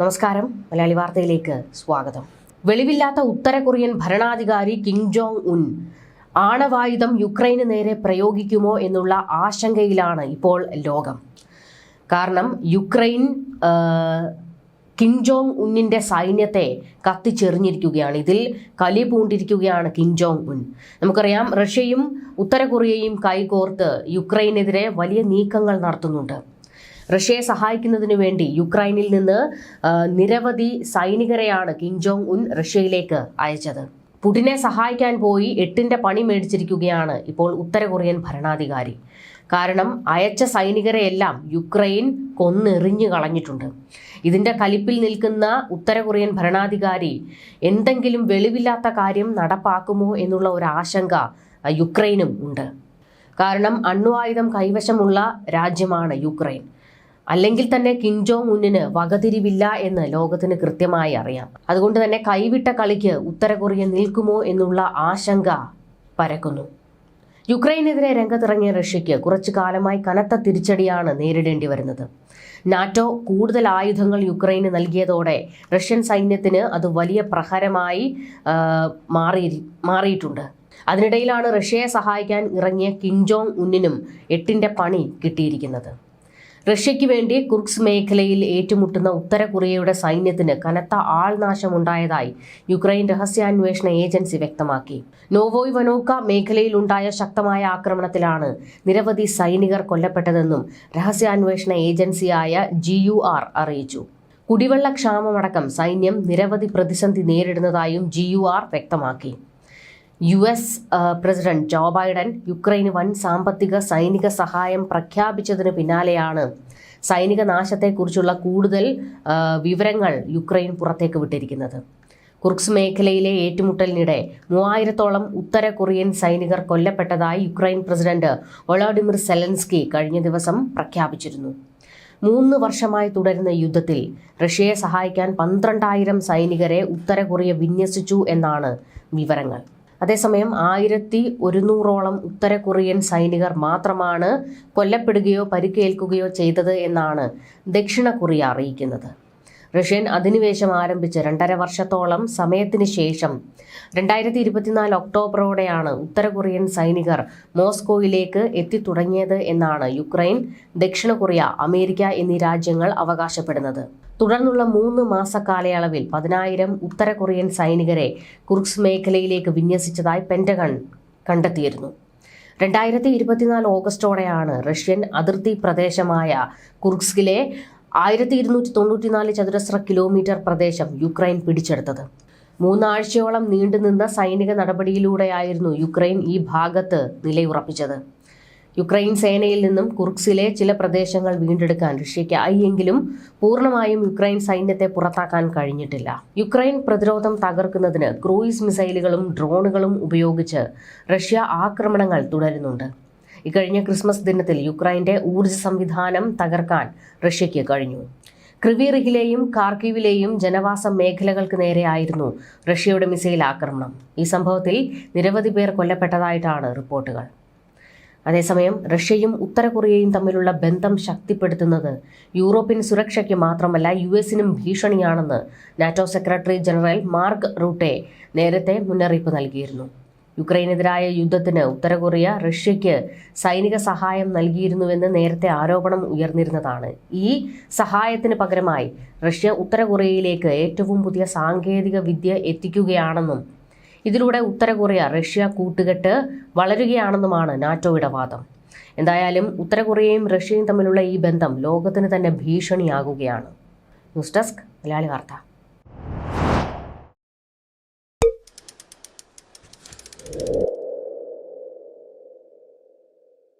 നമസ്കാരം, മലയാളി വാർത്തയിലേക്ക് സ്വാഗതം. വെളിവില്ലാത്ത ഉത്തര കൊറിയൻ ഭരണാധികാരി കിം ജോങ് ഉൻ ആണവായുധം യുക്രൈന് നേരെ പ്രയോഗിക്കുമോ എന്നുള്ള ആശങ്കയിലാണ് ഇപ്പോൾ ലോകം. കാരണം യുക്രൈൻ കിം ജോങ് ഉന്നിൻ്റെ സൈന്യത്തെ കത്തിച്ചെറിഞ്ഞിരിക്കുകയാണ്. ഇതിൽ കലി പൂണ്ടിരിക്കുകയാണ് കിം ജോങ് ഉൻ. നമുക്കറിയാം, റഷ്യയും ഉത്തര കൊറിയയും കൈകോർത്ത് യുക്രൈനെതിരെ വലിയ നീക്കങ്ങൾ നടത്തുന്നുണ്ട്. റഷ്യയെ സഹായിക്കുന്നതിനു വേണ്ടി യുക്രൈനിൽ നിന്ന് നിരവധി സൈനികരെയാണ് കിം ജോങ് ഉൻ റഷ്യയിലേക്ക് അയച്ചത്. പുടിനെ സഹായിക്കാൻ പോയി 8ന്റെ പണി മേടിച്ചിരിക്കുകയാണ് ഇപ്പോൾ ഉത്തര കൊറിയൻ ഭരണാധികാരി. കാരണം അയച്ച സൈനികരെയെല്ലാം യുക്രൈൻ കൊന്നെറിഞ്ഞു കളഞ്ഞിട്ടുണ്ട്. ഇതിന്റെ കലിപ്പിൽ നിൽക്കുന്ന ഉത്തര കൊറിയൻ ഭരണാധികാരി എന്തെങ്കിലും വെളിവില്ലാത്ത കാര്യം നടപ്പാക്കുമോ എന്നുള്ള ഒരു ആശങ്ക യുക്രൈനും ഉണ്ട്. കാരണം അണ്വായുധം കൈവശമുള്ള രാജ്യമാണ് യുക്രൈൻ. അല്ലെങ്കിൽ തന്നെ കിം ജോങ് ഉന്നിന് വകതിരിവില്ല എന്ന് ലോകത്തിന് കൃത്യമായി അറിയാം. അതുകൊണ്ട് തന്നെ കൈവിട്ട കളിക്ക് ഉത്തര കൊറിയ നിൽക്കുമോ എന്നുള്ള ആശങ്ക പരക്കുന്നു. യുക്രൈനെതിരെ രംഗത്തിറങ്ങിയ റഷ്യയ്ക്ക് കുറച്ചു കാലമായി കനത്ത തിരിച്ചടിയാണ് നേരിടേണ്ടി വരുന്നത്. നാറ്റോ കൂടുതൽ ആയുധങ്ങൾ യുക്രൈന് നൽകിയതോടെ റഷ്യൻ സൈന്യത്തിന് അത് വലിയ പ്രഹരമായി മാറിയിട്ടുണ്ട്. അതിനിടയിലാണ് റഷ്യയെ സഹായിക്കാൻ ഇറങ്ങിയ കിം ജോങ് ഉന്നിനും 8ന്റെ പണി കിട്ടിയിരിക്കുന്നത്. റഷ്യയ്ക്ക് വേണ്ടി കുർസ്ക് മേഖലയിൽ ഏറ്റുമുട്ടുന്ന ഉത്തര കൊറിയയുടെ സൈന്യത്തിന് കനത്ത ആൾനാശമുണ്ടായതായി യുക്രൈൻ രഹസ്യാന്വേഷണ ഏജൻസി വ്യക്തമാക്കി. നോവോയ്വനോക്ക മേഖലയിലുണ്ടായ ശക്തമായ ആക്രമണത്തിലാണ് നിരവധി സൈനികർ കൊല്ലപ്പെട്ടതെന്നും രഹസ്യാന്വേഷണ ഏജൻസിയായ GUR അറിയിച്ചു. കുടിവെള്ളക്ഷാമമടക്കം സൈന്യം നിരവധി പ്രതിസന്ധി നേരിടുന്നതായും GUR വ്യക്തമാക്കി. US പ്രസിഡന്റ് ജോ ബൈഡൻ യുക്രൈന് വൻ സാമ്പത്തിക സൈനിക സഹായം പ്രഖ്യാപിച്ചതിന് പിന്നാലെയാണ് സൈനിക നാശത്തെക്കുറിച്ചുള്ള കൂടുതൽ വിവരങ്ങൾ യുക്രൈൻ പുറത്തേക്ക് വിട്ടിരിക്കുന്നത്. കുർസ്ക് മേഖലയിലെ ഏറ്റുമുട്ടലിനിടെ 3000-ഓളം ഉത്തര കൊറിയൻ സൈനികർ കൊല്ലപ്പെട്ടതായി യുക്രൈൻ പ്രസിഡന്റ് വൊളോഡിമിർ സെലൻസ്കി കഴിഞ്ഞ ദിവസം പ്രഖ്യാപിച്ചിരുന്നു. 3 വർഷമായി തുടരുന്ന യുദ്ധത്തിൽ റഷ്യയെ സഹായിക്കാൻ 12,000 സൈനികരെ ഉത്തര കൊറിയ വിന്യസിച്ചു എന്നാണ് വിവരങ്ങൾ. അതേസമയം 1100-ഓളം ഉത്തര കൊറിയൻ സൈനികർ മാത്രമാണ് കൊല്ലപ്പെടുകയോ പരിക്കേൽക്കുകയോ ചെയ്തത് എന്നാണ് ദക്ഷിണ കൊറിയ അറിയിക്കുന്നത്. റഷ്യൻ അധിനിവേശം ആരംഭിച്ച് 2.5 വർഷത്തോളം സമയത്തിന് ശേഷം 2024 ഒക്ടോബറോടെയാണ് ഉത്തര കൊറിയൻ സൈനികർ മോസ്കോയിലേക്ക് എത്തിത്തുടങ്ങിയത് എന്നാണ് യുക്രൈൻ, ദക്ഷിണ കൊറിയ, അമേരിക്ക എന്നീ രാജ്യങ്ങൾ അവകാശപ്പെടുന്നത്. തുടർന്നുള്ള 3 മാസ കാലയളവിൽ 10,000 ഉത്തര കൊറിയൻ സൈനികരെ കുർസ്ക് മേഖലയിലേക്ക് വിന്യസിച്ചതായി പെന്റഗൺ കണ്ടെത്തിയിരുന്നു. 2024 ഓഗസ്റ്റോടെയാണ് റഷ്യൻ അതിർത്തി പ്രദേശമായ കുർസ്കിലെ 1294 ചതുരശ്ര കിലോമീറ്റർ പ്രദേശം യുക്രൈൻ പിടിച്ചെടുത്തത്. 3 ആഴ്ചയോളം നീണ്ടുനിന്ന സൈനിക നടപടിയിലൂടെയായിരുന്നു യുക്രൈൻ ഈ ഭാഗത്ത് നിലയുറപ്പിച്ചത്. യുക്രൈൻ സേനയിൽ നിന്നും കുർസ്കിലെ ചില പ്രദേശങ്ങൾ വീണ്ടെടുക്കാൻ റഷ്യയ്ക്കായി എങ്കിലും പൂർണ്ണമായും യുക്രൈൻ സൈന്യത്തെ പുറത്താക്കാൻ കഴിഞ്ഞിട്ടില്ല. യുക്രൈൻ പ്രതിരോധം തകർക്കുന്നതിന് ക്രൂയിസ് മിസൈലുകളും ഡ്രോണുകളും ഉപയോഗിച്ച് റഷ്യ ആക്രമണങ്ങൾ തുടരുന്നുണ്ട്. ഇക്കഴിഞ്ഞ ക്രിസ്മസ് ദിനത്തിൽ യുക്രൈന്റെ ഊർജ്ജ സംവിധാനം തകർക്കാൻ റഷ്യയ്ക്ക് കഴിഞ്ഞു. ക്രിവിറിഹിലെയും കാർക്കീവിലെയും ജനവാസ മേഖലകൾക്ക് നേരെയായിരുന്നു റഷ്യയുടെ മിസൈൽ ആക്രമണം. ഈ സംഭവത്തിൽ നിരവധി പേർ കൊല്ലപ്പെട്ടതായിട്ടാണ് റിപ്പോർട്ടുകൾ. അതേസമയം റഷ്യയും ഉത്തര കൊറിയയും തമ്മിലുള്ള ബന്ധം ശക്തിപ്പെടുത്തുന്നത് യൂറോപ്യൻ സുരക്ഷയ്ക്ക് മാത്രമല്ല US-നും ഭീഷണിയാണെന്ന് NATO secretary general Mark Rutte നേരത്തെ മുന്നറിയിപ്പ് നൽകിയിരുന്നു. യുക്രൈനെതിരായ യുദ്ധത്തിന് ഉത്തര കൊറിയ റഷ്യയ്ക്ക് സൈനിക സഹായം നൽകിയിരുന്നുവെന്ന് നേരത്തെ ആരോപണം ഉയർന്നിരുന്നതാണ്. ഈ സഹായത്തിന് പകരമായി റഷ്യ ഉത്തര കൊറിയയിലേക്ക് ഏറ്റവും പുതിയ സാങ്കേതിക വിദ്യ എത്തിക്കുകയാണെന്നും ഇതിലൂടെ ഉത്തര കൊറിയ റഷ്യ കൂട്ടുകെട്ട് വളരുകയാണെന്നുമാണ് നാറ്റോയുടെ വാദം. എന്തായാലും ഉത്തര കൊറിയയും റഷ്യയും തമ്മിലുള്ള ഈ ബന്ധം ലോകത്തിന് തന്നെ ഭീഷണിയാകുകയാണ്. ന്യൂസ് ഡെസ്ക്, മലയാളി വാർത്ത.